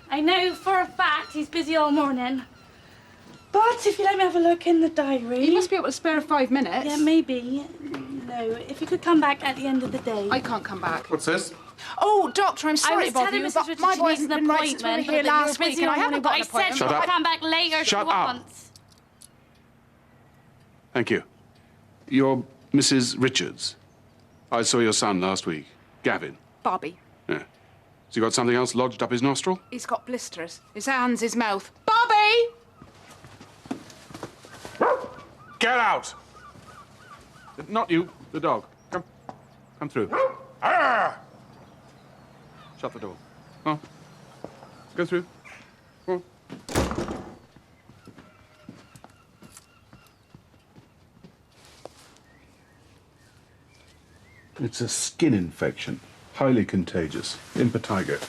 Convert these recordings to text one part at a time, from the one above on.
I know for a fact he's busy all morning. But if you let me have a look in the diary... You must be able to spare 5 minutes. Yeah, maybe. No, if you could come back at the end of the day. I can't come back. What's this? Oh, Doctor, I'm sorry to bother you, but my boy hasn't been right since we were here last week, and I haven't got an appointment. Shut up. Come back later if you want. Thank you. You're Mrs. Richards. I saw your son last week, Gavin. Bobby. Yeah. Has he got something else lodged up his nostril? He's got blisters. His hands, his mouth. Bobby! Get out! Not you, the dog. Come through. Shut the door. Oh. Go through. Go on. It's a skin infection, highly contagious, impetigo.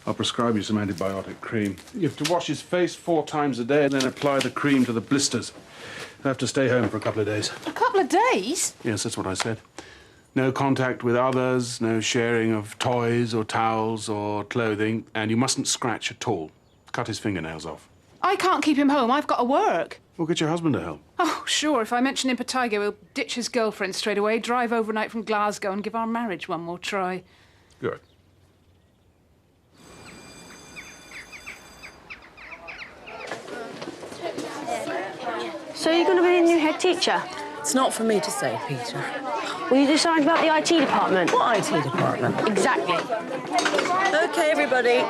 I'll prescribe you some antibiotic cream. You have to wash his face 4 times a day and then apply the cream to the blisters. You'll have to stay home for a couple of days. A couple of days? Yes, that's what I said. No contact with others, no sharing of toys or towels or clothing, and you mustn't scratch at all. Cut his fingernails off. I can't keep him home. I've got to work. Well, get your husband to help. Oh, sure. If I mention impetigo, he'll ditch his girlfriend straight away, drive overnight from Glasgow and give our marriage one more try. Good. So you're going to be the new head teacher? It's not for me to say, Peter. Will you decide about the IT department? What IT department? Exactly. OK, everybody.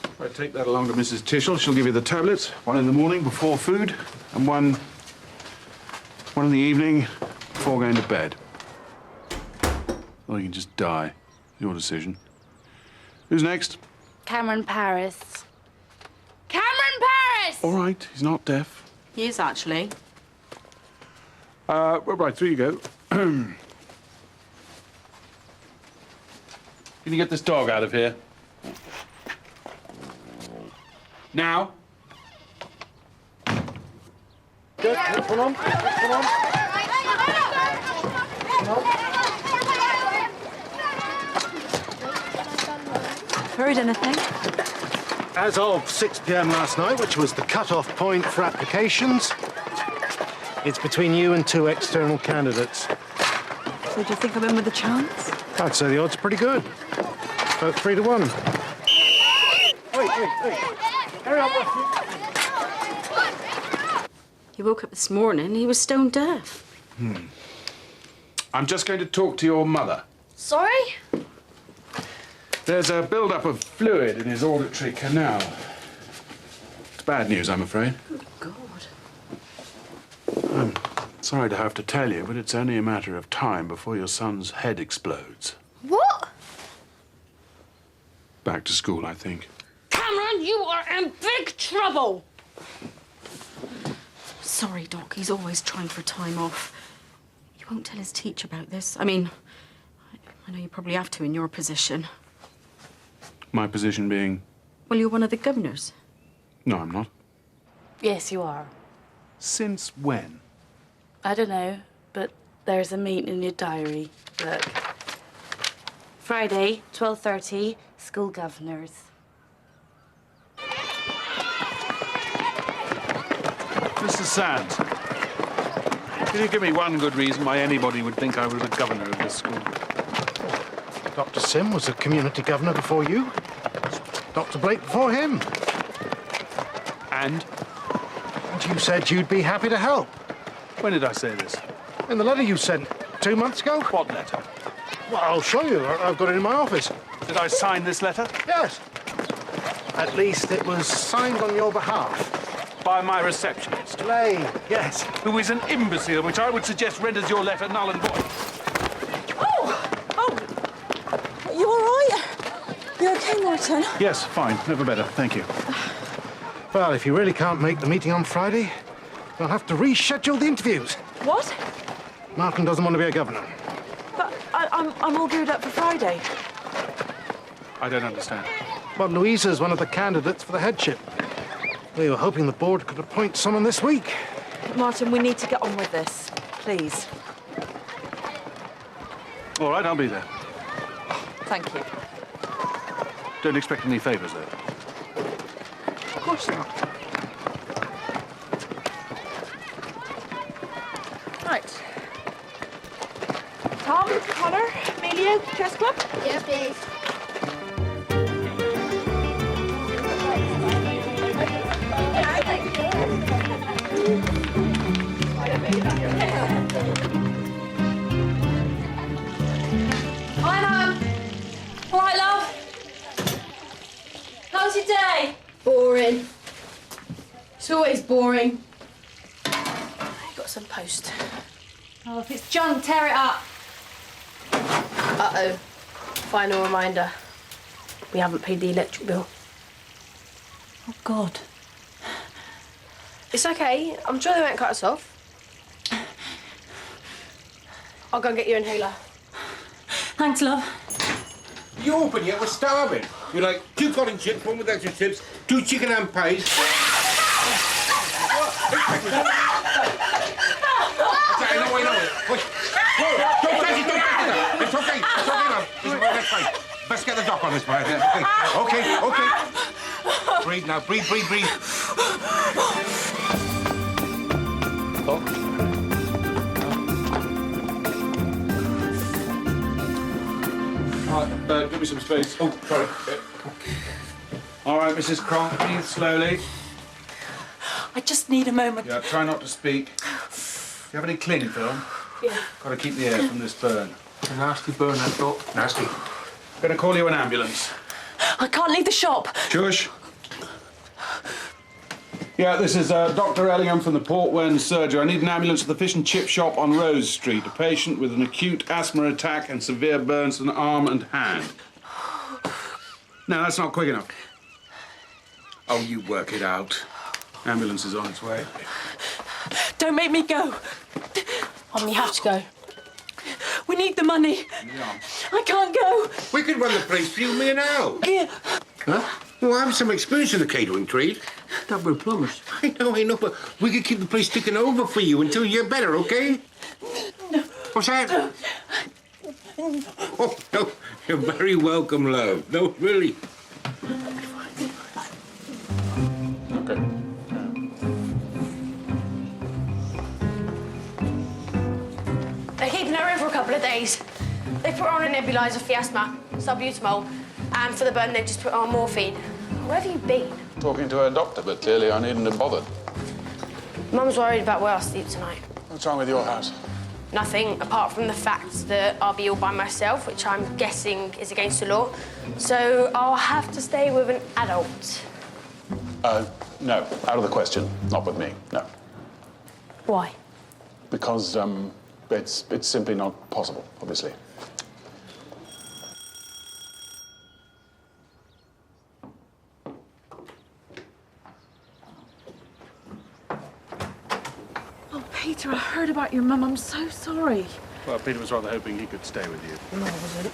If I take that along to Mrs. Tishel, she'll give you the tablets. 1 in the morning before food, and one in the evening before going to bed. Or you can just die. Your decision. Who's next? Cameron Paris. Cameron Paris! All right, he's not deaf. He is, actually. Well, right, through you go. Can you get this dog out of here? Now. Good. Come on. Come on. Heard anything? As of 6 p.m. last night, which was the cut-off point for applications, it's between you and 2 external candidates. So do you think I'm in with a chance? I'd say the odds are pretty good. About 3 to 1. Wait. Hurry up, He woke up this morning, he was stone deaf. I'm just going to talk to your mother. Sorry? There's a build-up of fluid in his auditory canal. It's bad news, I'm afraid. Oh, God. I'm sorry to have to tell you, but it's only a matter of time before your son's head explodes. What? Back to school, I think. Cameron, you are in big trouble! Sorry, Doc. He's always trying for time off. You won't tell his teacher about this. I mean, I know you probably have to in your position. My position being... Well, you're one of the governors. No, I'm not. Yes, you are. Since when? I don't know, but there's a meeting in your diary. Look. Friday, 12:30, school governors. Mr. Sands, can you give me one good reason why anybody would think I was a governor of this school? Dr. Sim was a community governor before you. Dr. Blake before him. And? And you said you'd be happy to help. When did I say this? In the letter you sent 2 months ago? What letter? Well, I'll show you. I've got it in my office. Did I sign this letter? Yes. At least it was signed on your behalf. By my receptionist. Lay, yes. Who is an imbecile, which I would suggest renders your letter null and void. You all right? You okay, Martin? Yes, fine. Never better. Thank you. Well, if you really can't make the meeting on Friday, you'll have to reschedule the interviews. What? Martin doesn't want to be a governor. But I'm all geared up for Friday. I don't understand. Well, Louisa's one of the candidates for the headship. We were hoping the board could appoint someone this week. Martin, we need to get on with this. Please. All right, I'll be there. Thank you. Don't expect any favours, though. Of course not. Right. Tom, Connor, Emilio, chess club? Yes, please. Hi, Mum. All right, love. How's your day? Boring. It's always boring. Got some post. Oh, if it's junk, tear it up. Uh-oh. Final reminder. We haven't paid the electric bill. Oh, God. It's okay. I'm sure they won't cut us off. I'll go get your inhaler. Thanks, love. You open yet? We're starving. You're like 2 cotton chips, 1 with extra chips, 2 chicken and pies. I know. Wait. Whoa, don't touch it. It's okay, man. That's fine. Let's get the doc on this, man. Okay. Breathe now. Breathe. Give me some space. Oh, sorry. All right, Mrs. Cronk, breathe slowly. I just need a moment. Yeah, try not to speak. Do you have any cling film? Yeah. Got to keep the air from this burn. A nasty burn, I thought. Nasty. Gonna call you an ambulance. I can't leave the shop. Shush. Yeah, this is Dr. Ellingham from the Port Wend Surgery. I need an ambulance at the fish and chip shop on Rose Street. A patient with an acute asthma attack and severe burns to an arm and hand. No, that's not quick enough. Oh, you work it out. Ambulance is on its way. Don't make me go. You have to go. We need the money. Yeah. I can't go. We could run the place for you, me and Al. Yeah. Huh? Well, I have some experience in the catering trade. That will promise. I know, but we could keep the place ticking over for you until you're better, okay? No. What's that? Oh, no, you're very welcome, love. No, really. Okay. They're keeping her in for a couple of days. They put her on a nebulizer for the asthma, salbutamol, and for the burn they've just put her on morphine. Where have you been? Talking to a doctor, but clearly I needn't have bothered. Mum's worried about where I'll sleep tonight. What's wrong with your house? Nothing, apart from the fact that I'll be all by myself, which I'm guessing is against the law. So I'll have to stay with an adult. No, out of the question. Not with me, no. Why? Because, it's simply not possible, obviously. Oh, Peter, I heard about your mum. I'm so sorry. Well, Peter was rather hoping he could stay with you. No, I wasn't.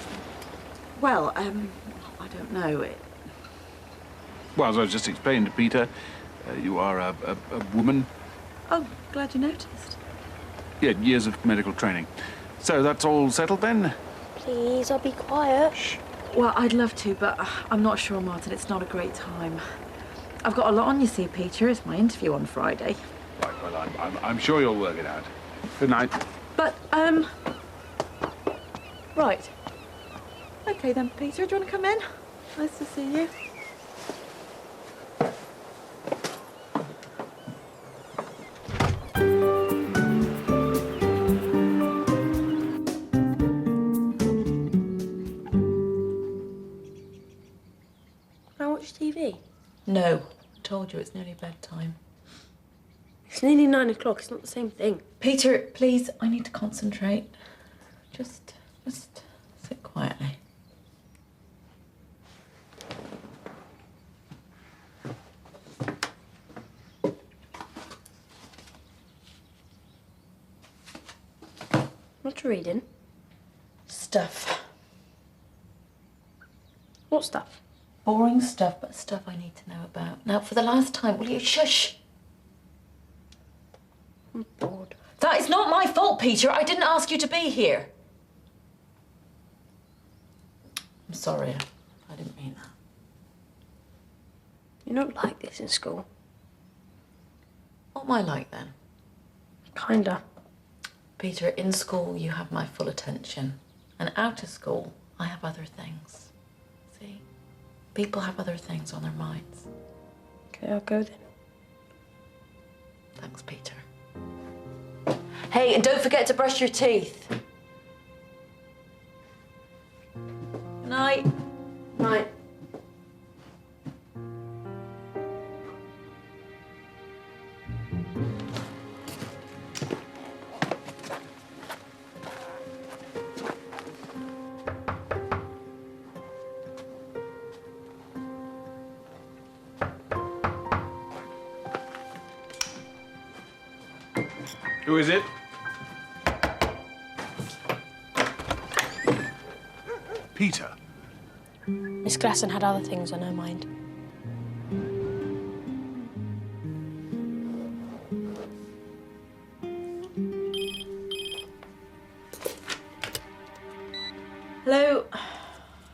Well, I don't know. Well, as I was just explaining to Peter, you are a woman. Oh, glad you noticed. Yeah, years of medical training. So that's all settled then? Please, I'll be quiet. Shh. Well, I'd love to, but I'm not sure, Martin. It's not a great time. I've got a lot on, you see, Peter. It's my interview on Friday. Right, well, I'm sure you'll work it out. Good night. But, right. Okay then, Peter, do you want to come in? Nice to see you. Can I watch TV? No. Told you it's nearly bedtime. It's nearly 9 o'clock. It's not the same thing. Peter, please, I need to concentrate. Just sit quietly. What you reading? Stuff. What stuff? Boring stuff, but stuff I need to know about. Now, for the last time, will you shush? I'm bored. That is not my fault, Peter. I didn't ask you to be here. I'm sorry. I didn't mean that. You're not like this in school. What am I like then? Kinda. Peter, in school you have my full attention. And out of school, I have other things. See? People have other things on their minds. Okay, I'll go then. Thanks, Peter. Hey, and don't forget to brush your teeth. Good night. Right. Who is it? Peter. Miss Glasson had other things on her mind. Hello?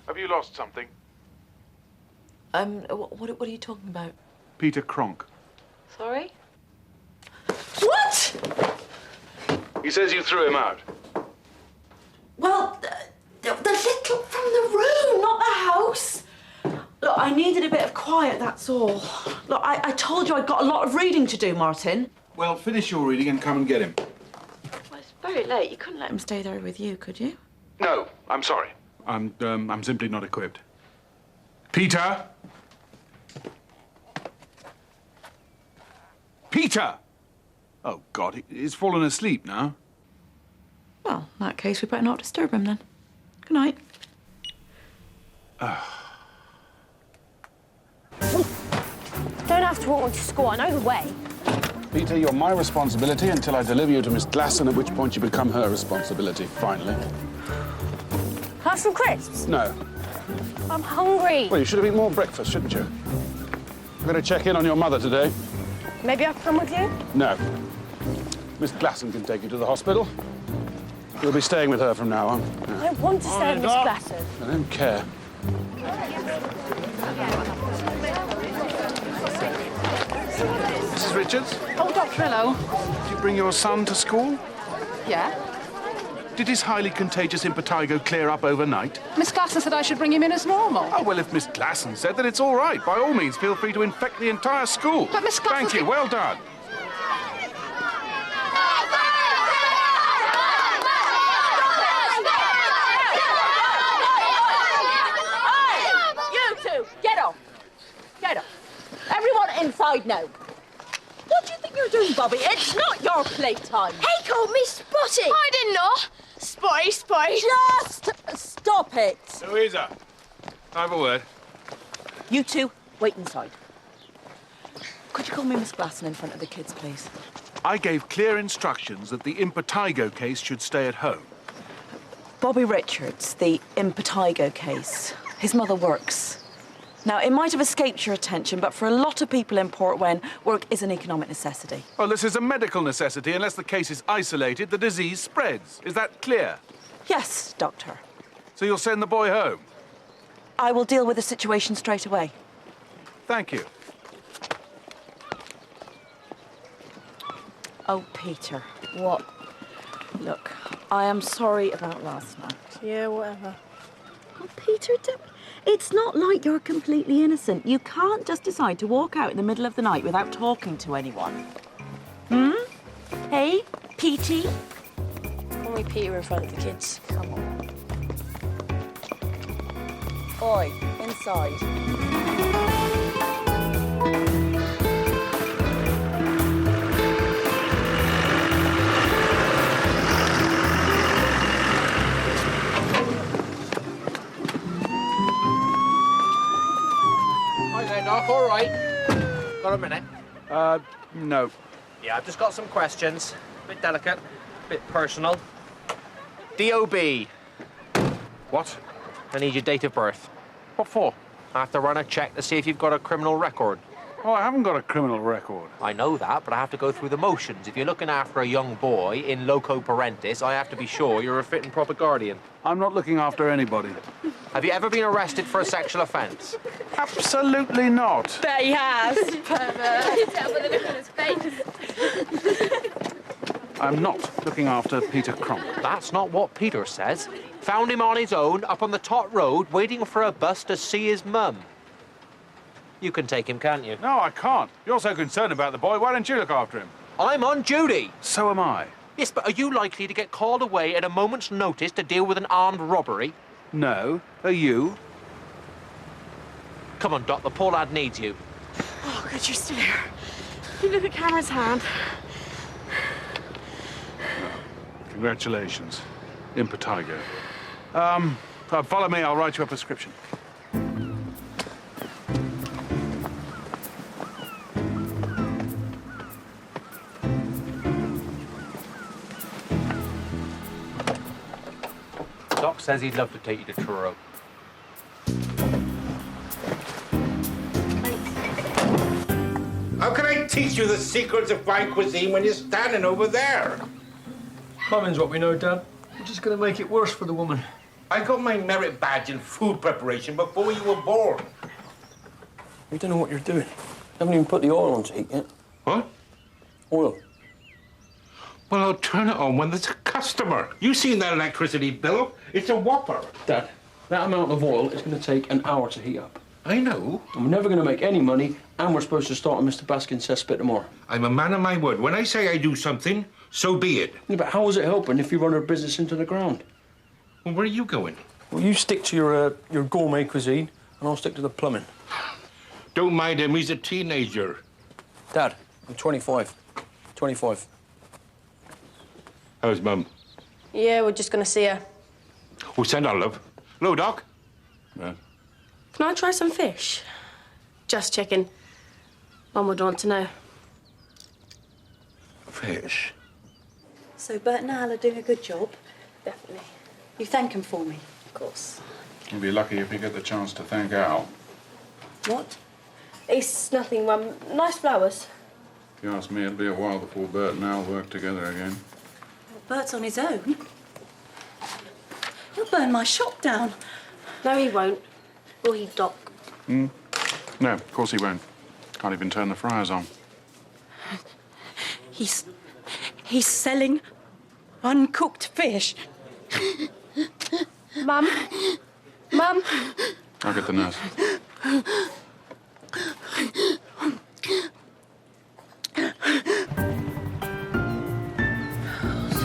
Have you lost something? What are you talking about? Peter Cronk. Sorry? What? He says you threw him out. Well, the little from the room, not the house. Look, I needed a bit of quiet, that's all. Look, I told you I'd got a lot of reading to do, Martin. Well, finish your reading and come and get him. Well, it's very late. You couldn't let him stay there with you, could you? No, I'm sorry. I'm simply not equipped. Peter? Peter! Oh, God, he's fallen asleep now. Well, in that case, we better not disturb him then. Good night. Don't have to walk on to school. I know the way. Peter, you're my responsibility until I deliver you to Miss Glasson, at which point you become her responsibility, finally. Have some crisps. No. I'm hungry. Well, you should have eaten more breakfast, shouldn't you? I'm going to check in on your mother today. Maybe I can come with you? No. Miss Glasson can take you to the hospital. You'll be staying with her from now on. I don't want to stay with Miss Glasson. I don't care. Mrs. Richards, Oh, Dr. Hello. did you bring your son to school? Yeah? Did his highly contagious impetigo clear up overnight? Miss Glasson said I should bring him in as normal. Oh, well, if Miss Glasson said that, it's all right. By all means, feel free to infect the entire school. But Miss Glasson's Thank you. Well done. You two, get off. Get off. Everyone inside now. What do you think you're doing, Bobby? It's not your playtime. He called me Spotty. I didn't know. Spotty, Spotty. Just stop it. Louisa, have a word. You two, wait inside. Could you call me Miss Glasson in front of the kids, please? I gave clear instructions that the impetigo case should stay at home. Bobby Richards, the impetigo case. His mother works. Now, it might have escaped your attention, but for a lot of people in Port Wen, work is an economic necessity. Well, this is a medical necessity. Unless the case is isolated, the disease spreads. Is that clear? Yes, Doctor. So you'll send the boy home? I will deal with the situation straight away. Thank you. Oh, Peter. What? Look, I am sorry about last night. Yeah, whatever. Oh, Peter, it's not like you're completely innocent. You can't just decide to walk out in the middle of the night without talking to anyone. Hmm? Hey, Petey? Call me Peter in front of the kids. Come on. Boy, inside. Hi there, Doc. All right. Got a minute? No. Yeah, I've just got some questions. Bit delicate, bit personal. DOB. What? I need your date of birth. What for? I have to run a check to see if you've got a criminal record. Oh, I haven't got a criminal record. I know that, but I have to go through the motions. If you're looking after a young boy in loco parentis, I have to be sure you're a fit and proper guardian. I'm not looking after anybody. Have you ever been arrested for a sexual offence? Absolutely not. Bet he has. Tell by the look on his face. I'm not looking after Peter Cronk. That's not what Peter says. Found him on his own, up on the top road, waiting for a bus to see his mum. You can take him, can't you? No, I can't. You're so concerned about the boy, why don't you look after him? I'm on duty. So am I. Yes, but are you likely to get called away at a moment's notice to deal with an armed robbery? No. Are you? Come on, Doc, the poor lad needs you. Oh, good, you're still here. You look at Cameron's hand. Congratulations. Impetigo. Follow me, I'll write you a prescription. Doc says he'd love to take you to Truro. How can I teach you the secrets of fine cuisine when you're standing over there? Plumbing's what we know, Dad. We're just going to make it worse for the woman. I got my merit badge in food preparation before you were born. You don't know what you're doing. You haven't even put the oil on to heat yet. What? Oil. Well, I'll turn it on when there's a customer. You seen that electricity bill? It's a whopper. Dad, that amount of oil is going to take an hour to heat up. I know. And we're never going to make any money, and we're supposed to start on Mr. Baskin's cesspit tomorrow. I'm a man of my word. When I say I do something, so be it. Yeah, but how is it helping if you run our business into the ground? Well, where are you going? Well, you stick to your gourmet cuisine, and I'll stick to the plumbing. Don't mind him. He's a teenager. Dad, I'm 25. 25. How's Mum? Yeah, we're just going to see her. Oh, send our love. Hello, Doc. Yeah. Can I try some fish? Just checking. Mum would want to know. Fish? So Bert and Al are doing a good job. Definitely. You thank them for me. Of course. You'll be lucky if you get the chance to thank Al. What? It's nothing, Mum. Nice flowers. If you ask me, it'll be a while before Bert and Al work together again. Bert's on his own. He'll burn my shop down. No, he won't. Will he, Doc? No, of course he won't. Can't even turn the fryers on. He's selling uncooked fish. Mum? Mum? I'll get the nurse.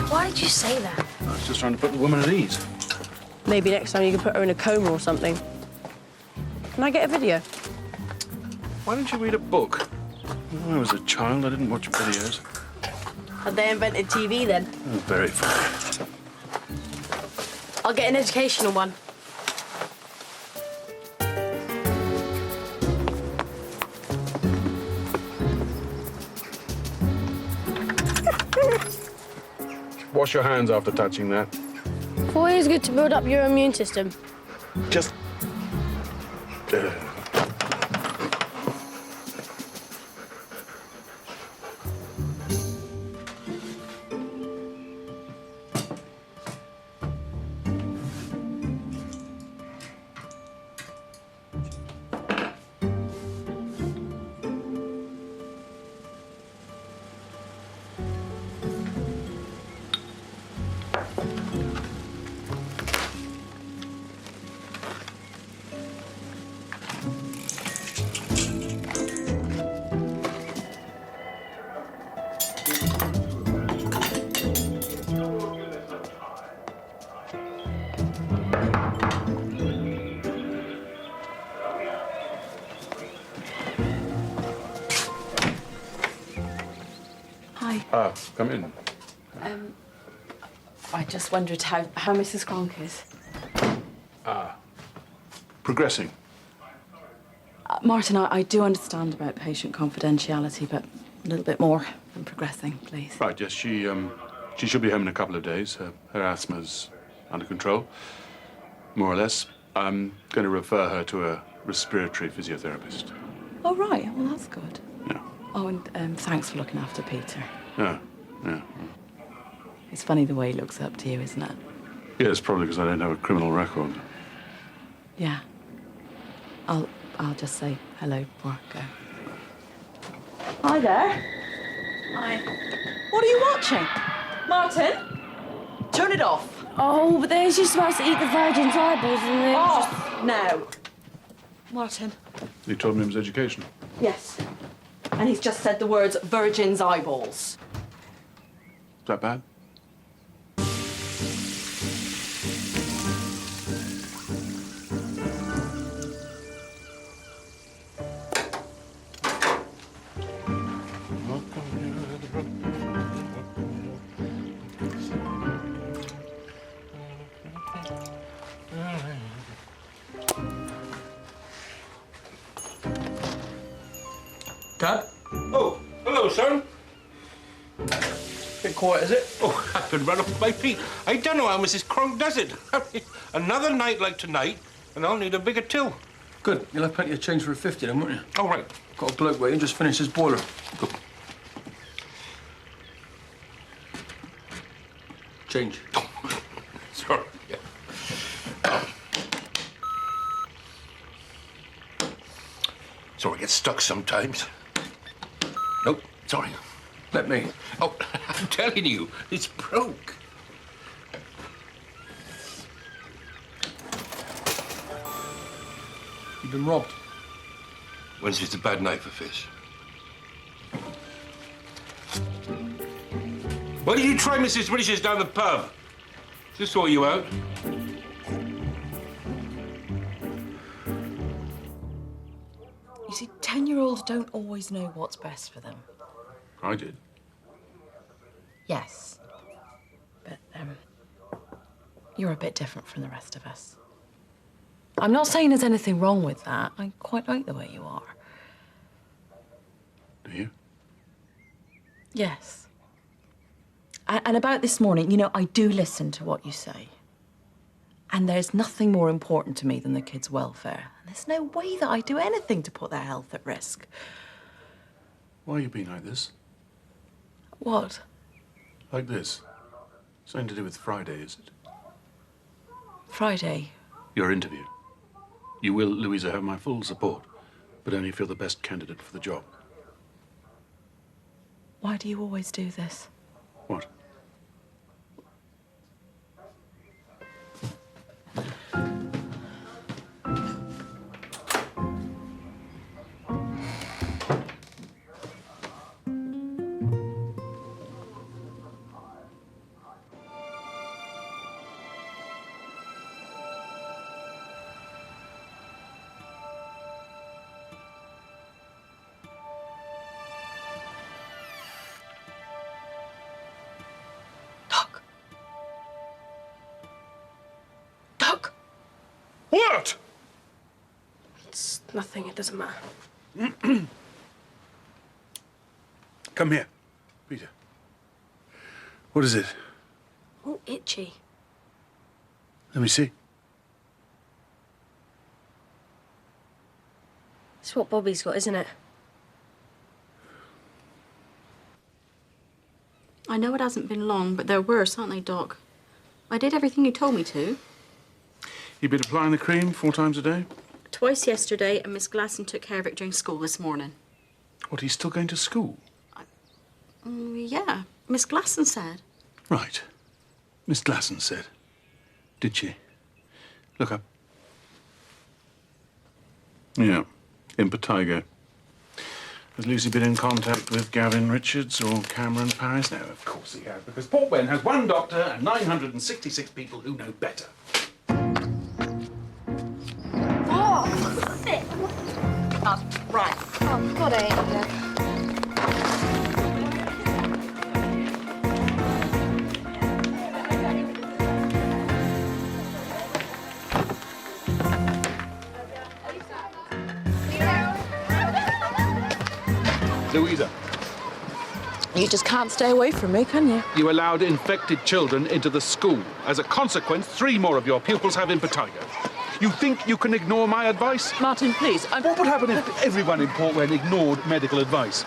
Why did you say that? I was just trying to put the woman at ease. Maybe next time you can put her in a coma or something. Can I get a video? Why don't you read a book? When I was a child, I didn't watch videos. Have they invented TV then? Oh, very funny. I'll get an educational one. Wash your hands after touching that. 4 years good to build up your immune system. Just... Hi. Come in. I just wondered how Mrs. Cronk is. Progressing. Martin, I do understand about patient confidentiality, but a little bit more than progressing, please. Right, yes, she should be home in a couple of days. Her asthma's under control, more or less. I'm going to refer her to a respiratory physiotherapist. Oh, right. Well, That's good. Yeah. Oh, and thanks for looking after Peter. Yeah. Yeah. It's funny the way he looks up to you, isn't it? Yeah, it's probably because I don't have a criminal record. Yeah. I'll just say hello before I go. Hi there. Hi. What are you watching? Martin? Turn it off. Oh, but they're just supposed to eat the virgin's eyeballs and then Off now. Martin. You told me it was education. Yes. And he's just said the words virgin's eyeballs. Is that bad? Dad? Oh, hello, son. Bit quiet, is it? Oh, I could run off my feet. I don't know how Mrs. Cronk does it. Another night like tonight, and I'll need a bigger till. Good. You'll have plenty of change for a 50 then, won't you? All right. Got a bloke waiting, just finished his boiler. Good. Change. Sorry. Yeah. So I get stuck sometimes. Nope, sorry. Let me. Oh, I'm telling you, it's broke. You've been robbed. Wednesday's a bad night for fish. Why don't you try Mrs. Richards down the pub? She'll sort you out. You see, 10-year-olds don't always know what's best for them. I did. Yes. But, you're a bit different from the rest of us. I'm not saying there's anything wrong with that. I quite like the way you are. Do you? Yes. And about this morning, you know, I do listen to what you say. And there's nothing more important to me than the kids' welfare. And there's no way that I do anything to put their health at risk. Why are you being like this? What? Like this? Something to do with Friday, is it? Friday? Your interview. You will, Louisa, have my full support, but only if you're the best candidate for the job. Why do you always do this? What? What? It's nothing, it doesn't matter. Come here, Peter. What is it? Oh, itchy. Let me see. It's what Bobby's got, isn't it? I know it hasn't been long, but they're worse, aren't they, Doc? I did everything you told me to. You've been applying the cream 4 times a day? Twice yesterday, and Miss Glasson took care of it during school this morning. What, he's still going to school? Yeah, Miss Glasson said. Right. Miss Glasson said. Did she? Look up. Yeah, in Potigo. Has Lucy been in contact with Gavin Richards or Cameron Paris? No, of course he has, because Port Ben has 1 doctor and 966 people who know better. Oh, sick. Right. Oh, God, I hate that. Louisa, You just can't stay away from me, can you? you allowed infected children into the school. As a consequence, 3 more of your pupils have impetigo. You think you can ignore my advice? Martin, please. What would happen if everyone in Portland ignored medical advice?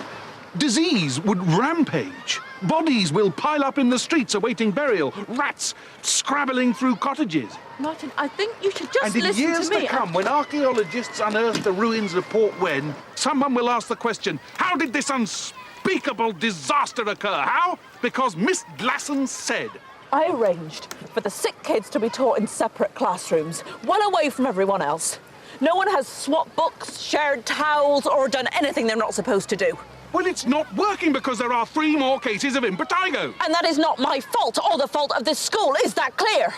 Disease would rampage. Bodies will pile up in the streets awaiting burial. Rats scrabbling through cottages. Martin, I think you should just And in listen years to me. to come, when archaeologists unearth the ruins of Port Wen, someone will ask the question, how did this unspeakable disaster occur? How? Because Miss Glasson said. I arranged for the sick kids to be taught in separate classrooms, one away from everyone else. No one has swapped books, shared towels, or done anything they're not supposed to do. Well, it's not working because there are 3 more cases of impetigo. And that is not my fault or the fault of this school. Is that clear?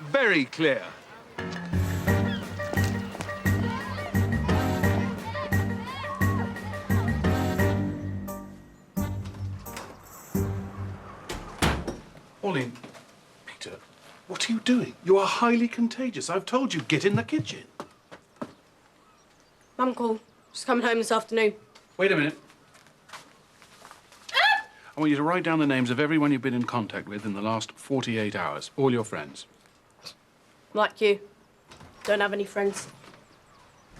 Very clear. Pauline, Peter, what are you doing? You are highly contagious. I've told you, get in the kitchen. Mum called. She's coming home this afternoon. Wait a minute. I want you to write down the names of everyone you've been in contact with in the last 48 hours. All your friends. Like you. Don't have any friends.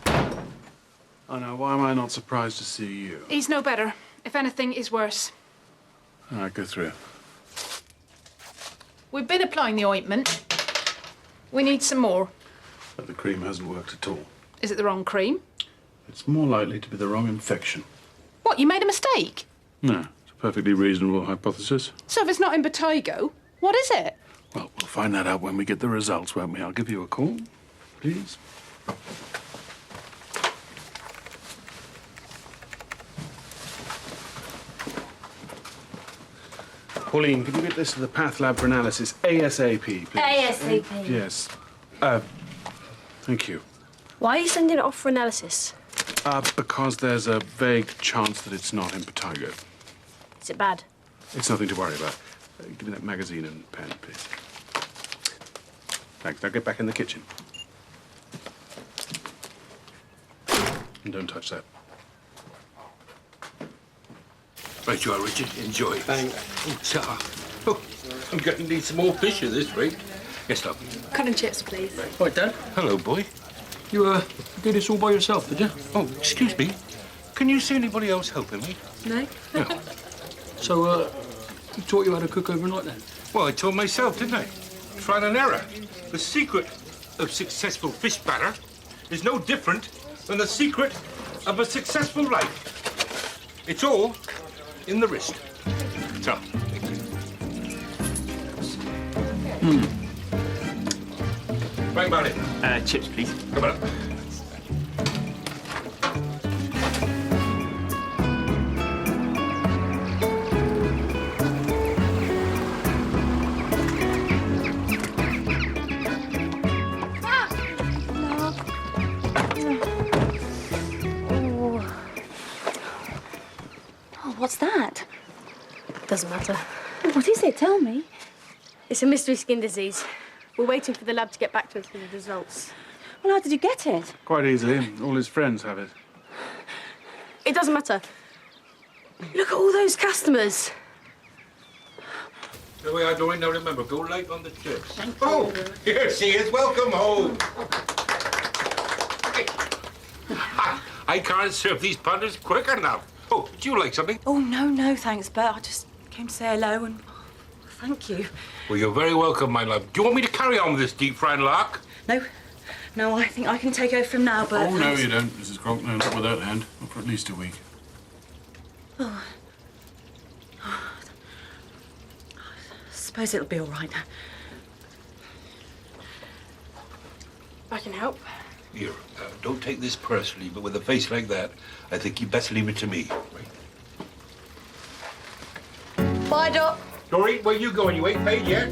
Oh, no, why am I not surprised to see you? He's no better. If anything, he's worse. All right, go through. We've been applying the ointment. We need some more. But the cream hasn't worked at all. Is it the wrong cream? It's more likely to be the wrong infection. What, you made a mistake? No, it's a perfectly reasonable hypothesis. So if it's not impetigo, what is it? Well, we'll find that out when we get the results, won't we? I'll give you a call, please. Pauline, can you get this to the path lab for analysis ASAP, please? ASAP. Yes. Thank you. Why are you sending it off for analysis? Because there's a vague chance that it's not impetigo. Is it bad? It's nothing to worry about. Give me that magazine and pen, please. Thanks. Now get back in the kitchen. And don't touch that. Right you are, Richard. Enjoy. Thanks. Oh, I'm going to need some more fish at this rate. Yes, love. Cut and chips, please. Right, Dad. Hello, boy. You did this all by yourself, did you? Oh, excuse me. Can you see anybody else helping me? No? So, he taught you how to cook overnight then? Well, I told myself, didn't I? Trial and error. The secret of successful fish batter is no different than the secret of a successful life. It's all in the wrist. So, right about it. Chips, please. Come on up. What's that? Doesn't matter. What is it? Tell me. It's a mystery skin disease. We're waiting for the lab to get back to us with the results. Well, how did you get it? Quite easily. All his friends have it. It doesn't matter. Look at all those customers. The way I do it now, remember, go light on the chips. Oh, here she is. Welcome home. I can't serve these punters quick enough. Oh, do you like something? Oh, no, thanks, Bert. I just came to say hello and thank you. Well, you're very welcome, my love. Do you want me to carry on with this deep-fried lark? No, I think I can take over from now, Bert. Oh, no, you don't, Mrs. Cronk. No, not with that hand. Not for at least a week. Oh. I suppose it'll be all right. I can help. Here, don't take this personally, but with a face like that, I think you'd better leave it to me. Right? Bye, Doc. Dory, where you going? You ain't paid yet?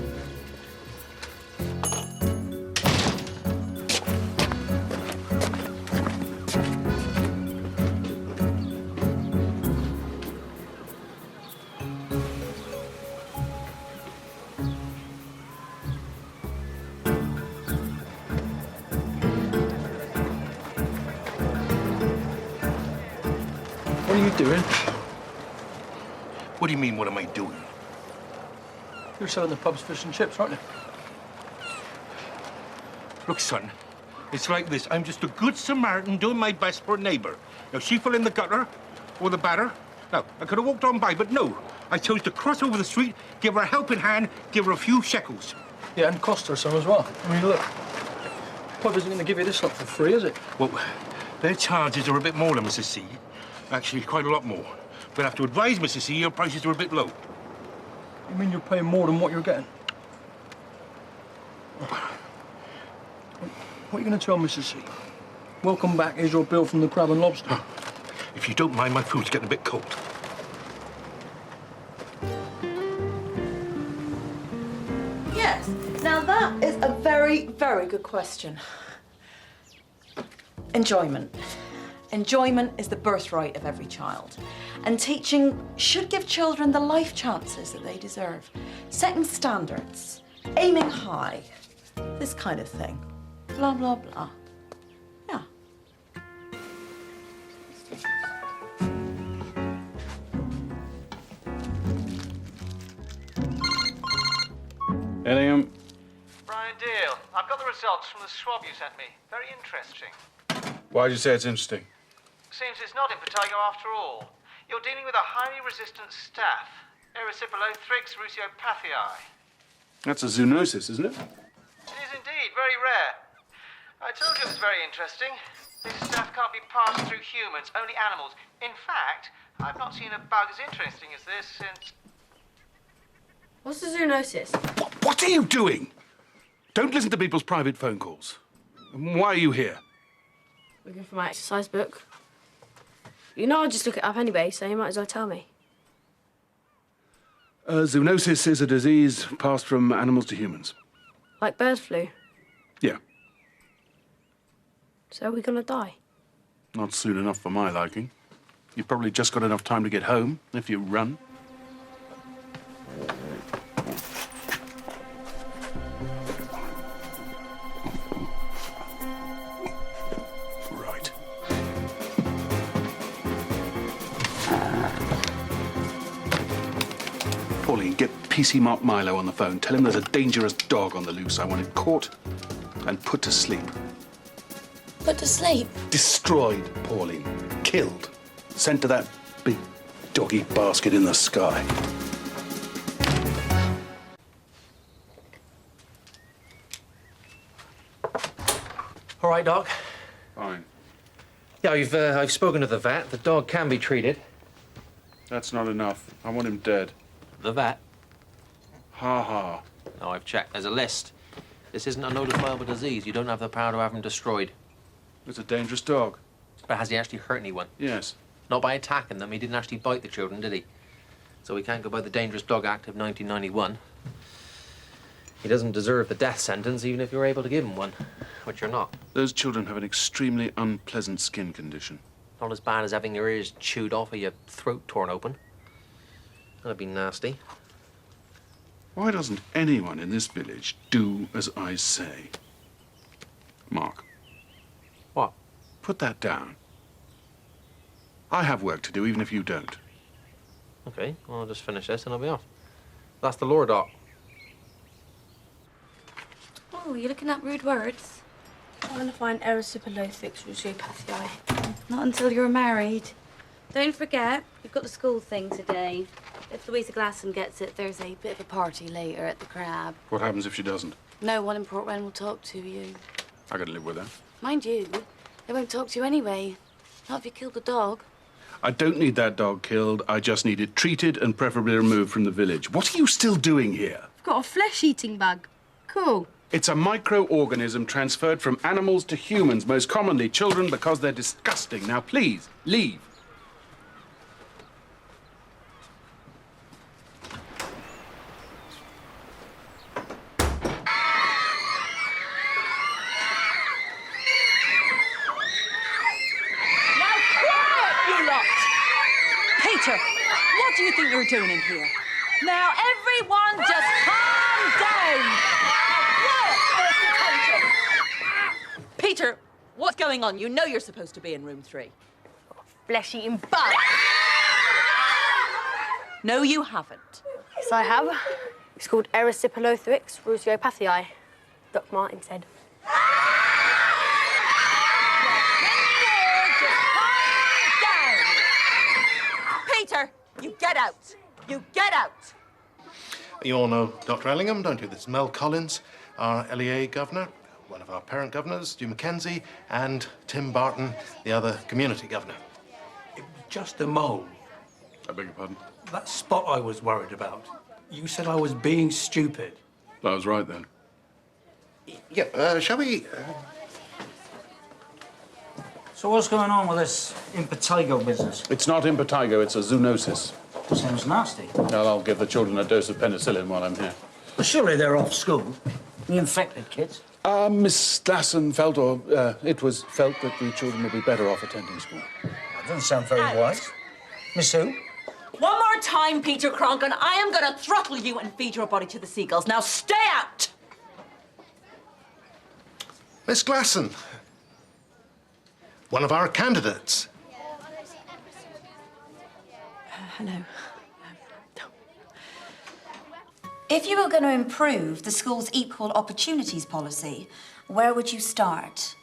What are you doing? What do you mean, what am I doing? You're selling the pub's fish and chips, aren't you? Look, son, it's like this. I'm just a good Samaritan doing my best for a neighbour. Now, she fell in the gutter or the batter. Now, I could have walked on by, but no. I chose to cross over the street, give her a helping hand, give her a few shekels. Yeah, and cost her some as well. I mean, look, Pub isn't going to give you this lot for free, is it? Well, their charges are a bit more than Mrs. C. Actually, quite a lot more. But I have to advise Mrs. C your prices are a bit low. You mean you're paying more than what you're getting? What are you going to tell Mrs. C? Welcome back, here's your bill from the Crab and Lobster. If you don't mind, my food's getting a bit cold. Yes. Now that is a very, very good question. Enjoyment. Enjoyment is the birthright of every child. And teaching should give children the life chances that they deserve. Setting standards, aiming high, this kind of thing. Blah, blah, blah. Yeah. 8 a.m. Brian Deal, I've got the results from the swab you sent me. Very interesting. Why'd you say it's interesting? Seems it's not impetigo after all. You're dealing with a highly resistant staph, Erysipelotrix ruseopathii. That's a zoonosis, isn't it? It is indeed very rare. I told you it was very interesting. This staph can't be passed through humans, only animals. In fact, I've not seen a bug as interesting as this since... What's the zoonosis? What are you doing? Don't listen to people's private phone calls. Why are you here? Looking for my exercise book. You know I'll just look it up anyway, so you might as well tell me. Zoonosis is a disease passed from animals to humans. Like bird flu. Yeah, So are we gonna die? not soon enough for my liking. You've probably just got enough time to get home if you run. Right. Pauline, get PC Mark Milo on the phone. Tell him there's a dangerous dog on the loose. I want it caught and put to sleep. Put to sleep? Destroyed, Pauline. Killed. Sent to that big doggy basket in the sky. All right, Doc. Fine. Yeah, I've spoken to the vet. The dog can be treated. That's not enough. I want him dead. The vet? Ha ha. No, I've checked. There's a list. This isn't a notifiable disease. You don't have the power to have him destroyed. It's a dangerous dog. But has he actually hurt anyone? Yes. Not by attacking them. He didn't actually bite the children, did he? So he can't go by the Dangerous Dog Act of 1991. He doesn't deserve the death sentence, even if you're able to give him one, which you're not. Those children have an extremely unpleasant skin condition. Not as bad as having your ears chewed off or your throat torn open. That'd be nasty. Why doesn't anyone in this village do as I say? Mark. What? Put that down. I have work to do, even if you don't. Okay, well, I'll just finish this and I'll be off. That's the lore, Doc. Oh, you're looking up rude words. I'm gonna find Erysipelotrix ruseopathii. Not until you're married. Don't forget, you've got the school thing today. If Louisa Glasson gets it, there's a bit of a party later at the Crab. What happens if she doesn't? No one in Port Wen will talk to you. I gotta live with her. Mind you, they won't talk to you anyway. Not if you killed the dog. I don't need that dog killed. I just need it treated and preferably removed from the village. What are you still doing here? I've got a flesh-eating bug. Cool. It's a microorganism transferred from animals to humans, most commonly children, because they're disgusting. Now, please, leave. Now quiet, you lot! Peter, what do you think you're doing in here? Now, everyone just calm down! Quiet, first attention! Peter, what's going on? You know you're supposed to be in room 3. Flesh-eating bug. No, you haven't. Yes, I have. It's called Erysipelotrix ruseopathii. Doc Martin said. You get out. You get out. You all know Dr. Ellingham, don't you? This is Mel Collins, our LEA governor, one of our parent governors, Stu Mackenzie, and Tim Barton, the other community governor. Just a mole. I beg your pardon? That spot I was worried about. You said I was being stupid. I was right then. Yeah, shall we... So what's going on with this impetigo business? It's not impetigo, it's a zoonosis. Sounds nasty. Well, I'll give the children a dose of penicillin while I'm here. Well, surely they're off school. The infected kids. Miss Glasson felt, or it was felt, that the children would be better off attending school. That doesn't sound very wise. Miss who? One more time, Peter Cronk, and I am going to throttle you and feed your body to the seagulls. Now stay out! Miss Glasson, one of our candidates. Hello. If you were going to improve the school's equal opportunities policy, where would you start?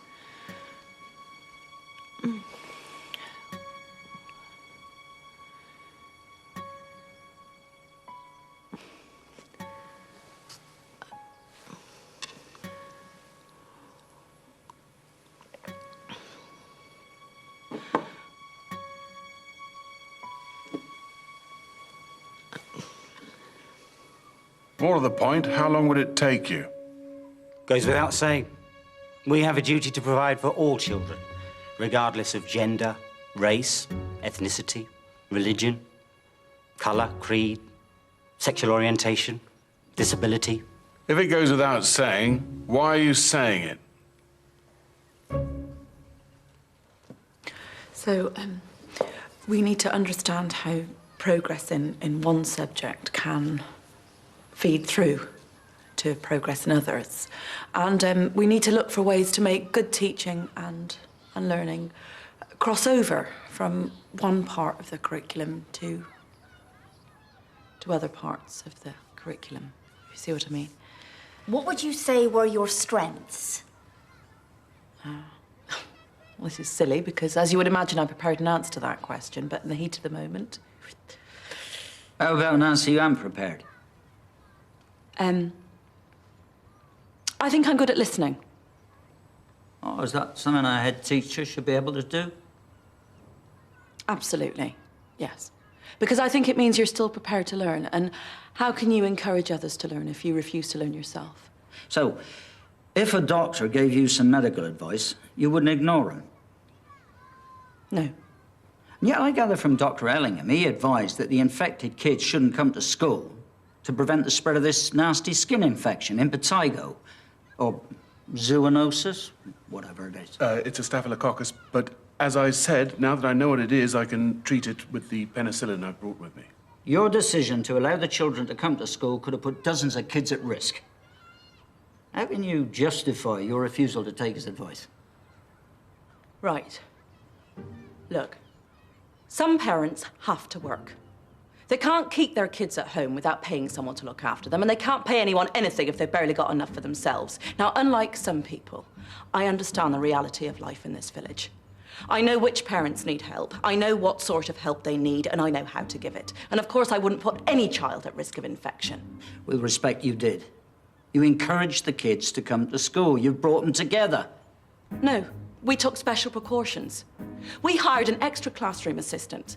More to the point, how long would it take you? Goes without saying. We have a duty to provide for all children, regardless of gender, race, ethnicity, religion, colour, creed, sexual orientation, disability. If it goes without saying, why are you saying it? So, we need to understand how progress in one subject can feed through to progress in others. And we need to look for ways to make good teaching and learning cross over from one part of the curriculum to other parts of the curriculum, if you see what I mean. What would you say were your strengths? Well, this is silly because, as you would imagine, I prepared an answer to that question, but in the heat of the moment... How about an answer you haven't prepared? I think I'm good at listening. Oh, is that something a head teacher should be able to do? Absolutely, yes. Because I think it means you're still prepared to learn. And how can you encourage others to learn if you refuse to learn yourself? So, if a doctor gave you some medical advice, you wouldn't ignore him? No. Yeah, I gather from Dr. Ellingham, he advised that the infected kids shouldn't come to school to prevent the spread of this nasty skin infection, impetigo, or zoonosis, whatever it is. It's a staphylococcus, but as I said, now that I know what it is, I can treat it with the penicillin I've brought with me. Your decision to allow the children to come to school could have put dozens of kids at risk. How can you justify your refusal to take his advice? Right. Look, some parents have to work. They can't keep their kids at home without paying someone to look after them, and they can't pay anyone anything if they've barely got enough for themselves. Now, unlike some people, I understand the reality of life in this village. I know which parents need help, I know what sort of help they need, and I know how to give it. And of course, I wouldn't put any child at risk of infection. With respect, you did. You encouraged the kids to come to school. You brought them together. No, we took special precautions. We hired an extra classroom assistant.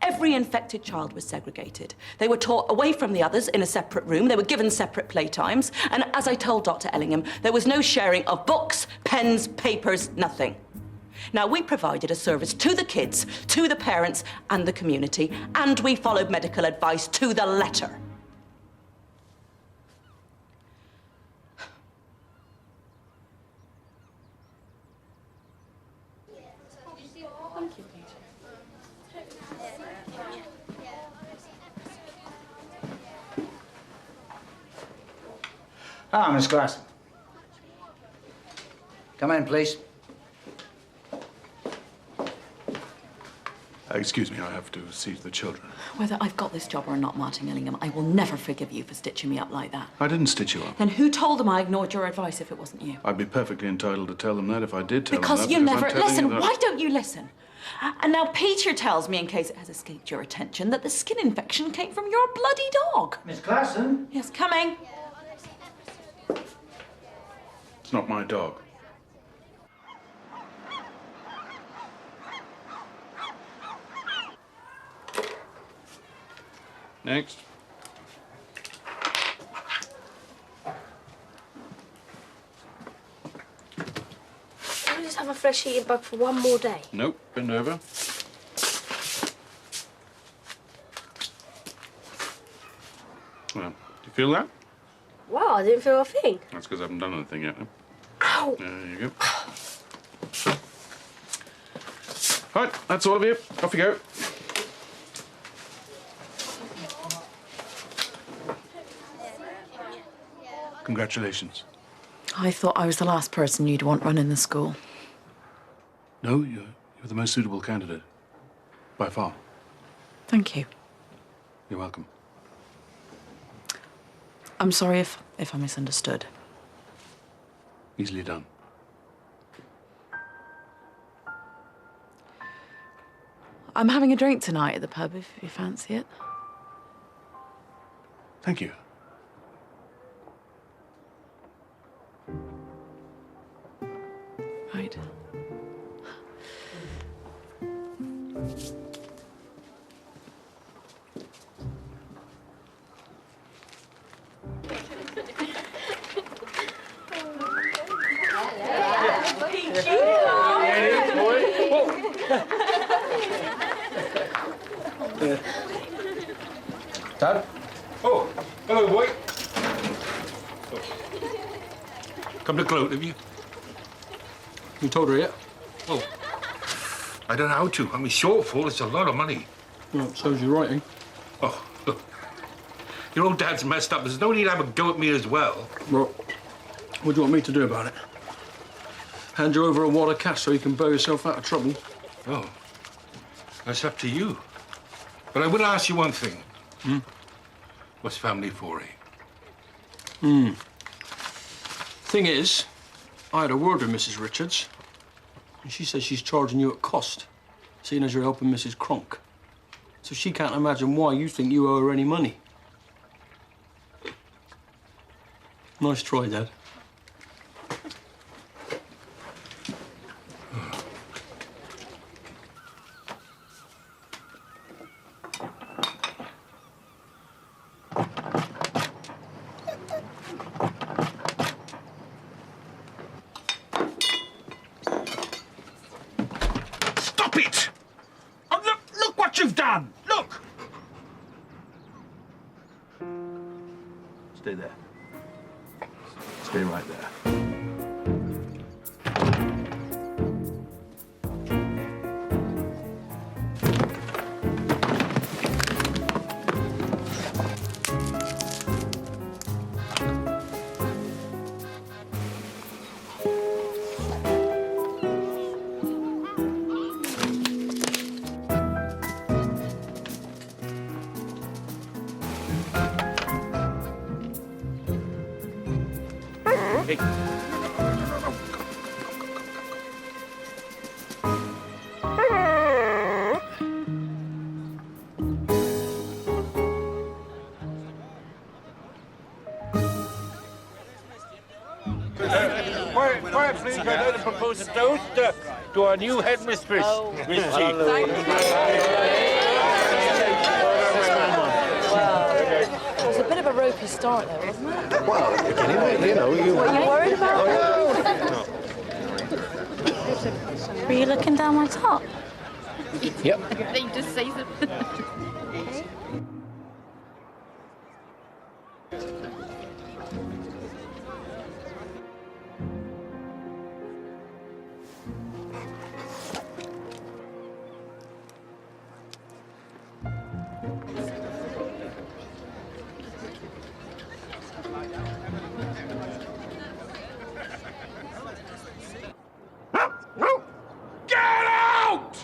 Every infected child was segregated. They were taught away from the others in a separate room. They were given separate playtimes. And as I told Dr. Ellingham, there was no sharing of books, pens, papers, nothing. Now, we provided a service to the kids, to the parents and the community, and we followed medical advice to the letter. Ah, Miss Glasson. Come in, please. Excuse me, I have to see to the children. Whether I've got this job or not, Martin Ellingham, I will never forgive you for stitching me up like that. I didn't stitch you up. Then who told them I ignored your advice if it wasn't you? I'd be perfectly entitled to tell them that if I did tell Because them that. you never... I'm telling Listen, you that... why don't you listen? And now Peter tells me, in case it has escaped your attention, that the skin infection came from your bloody dog. Miss Klassen? Yes, coming. It's not my dog. Next. Can we just have a flesh-eating bug for one more day? Nope, bend over. Well, do you feel that? Wow, I didn't feel a thing. That's because I haven't done anything yet. Ow! There you go. Right, that's all of you. Off you go. Congratulations. I thought I was the last person you'd want running the school. No, you're the most suitable candidate. By far. Thank you. You're welcome. I'm sorry if I misunderstood. Easily done. I'm having a drink tonight at the pub if you fancy it. Thank you. Right. Dad? Oh, hello, boy. Come to gloat, have you? You told her yet? Oh, I don't know how to. I mean, shortfall is a lot of money. Well, so's your writing. Oh, look. Your old dad's messed up. There's no need to have a go at me as well. Well, what do you want me to do about it? Hand you over a wad of cash so you can bail yourself out of trouble? Oh, that's up to you. But I would ask you one thing. What's family for, eh? Thing is, I had a word with Mrs. Richards, and she says she's charging you at cost, seeing as you're helping Mrs. Kronk. So she can't imagine why you think you owe her any money. Nice try, Dad. Stop it! Oh, look what you've done! Look! Stay there. Stay right there. Hey. Quiet, please. I'd like to propose a toast to our new headmistress, Miss G. It was a bit of a ropey start there, wasn't it? Well, anyway, you know, you... Were you worried about No. Were you looking down my top? Yep. You just say something. Get out!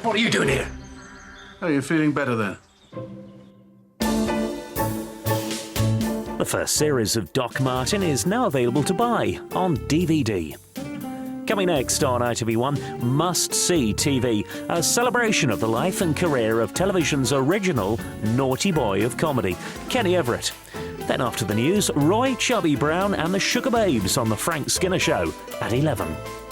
What are you doing here? Oh, you're feeling better then? The first series of Doc Martin is now available to buy on DVD. Coming next on ITV1, Must See TV, a celebration of the life and career of television's original naughty boy of comedy, Kenny Everett. Then after the news, Roy Chubby Brown and the Sugar Babes on The Frank Skinner Show at 11.